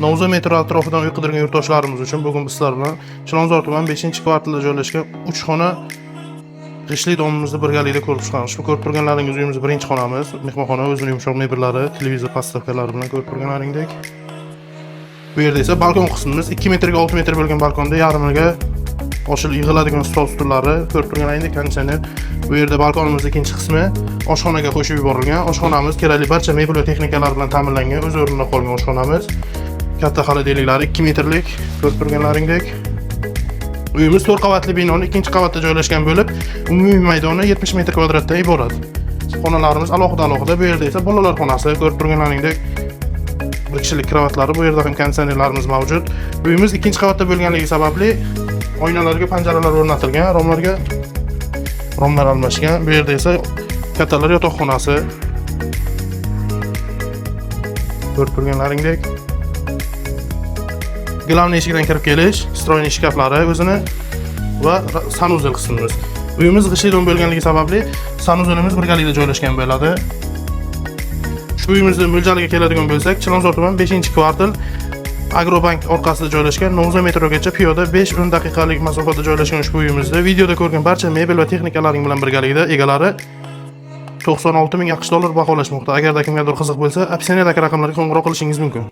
Novza metro atrofidan uy qidirgan yurtdoshlarimiz uchun bugun bizlar bilan Chilonzor tuman 5-kvartalda joylashgan 3 xona qishli domimizni birgalikda ko'rib chiqamiz. Bu ko'rib turganlaringiz uyimiz birinchi xonamiz. Mehmonxona, o'zining yumshoq mebellari, televizor podstavkalari bilan ko'rib turganlaringdek. Bu yerda esa balkon qismimiz 2 metrga 6 metr bo'lgan balkonda yarmiga oshil yig'iladigan stol stullari, ko'rib turganlaringdek konditsioner. Bu yerda balkonimizning ikkinchi qismi oshxonaga qo'shib yuborilgan. Oshxonamiz kerakli barcha mebel va texnikalar bilan ta'minlangan, o'z o'rnida qolgan oshxonamiz. Katta xolodilniklari 2 metrlik, ko'rib turganlaringdek. Uyimiz 4 qavatli binoning ikkinchi qavatda joylashgan bo'lib, umumiy maydoni 70 metr kvadratdan iborat. Xonalarimiz alohida. Bu yerda esa bolalar xonasi, ko'rib turganlaringdek bir kishilik kravatlar, bu yerda ham konditsionerlarimiz mavjud. Uyimiz ikkinchi qavatda bo'lganligi sababli oynalarga panjaralar o'rnatilgan, romlar almashgan. Bu yerda esa kattalar yotoqxonasi. Ko'rib turganlaringdek Glavniy eshikdan kirib kelish, stroyniy shkaflari o'zini va sanuzel qismimiz. Uyimiz g'ishli dom bo'lganligi sababli sanuzelimiz birgalikda joylashgan bo'ladi. Shu uyimizning mo'ljaliga keladigan bo'lsak, Chilonzor tuman 5-kvartal Agrobank orqasida joylashgan, Novza metrogacha piyoda 5-10 daqiqalik masofada joylashgan ushbu uyimizda videoda ko'rgan barcha mebel va texnikalaring bilan birgalikda egalari 96 ming AQSh dollar baholashmoqda. Agarda kimgadir qiziq bo'lsa, opsioniyadagi raqamlarga qo'ng'iroq qilishingiz mumkin.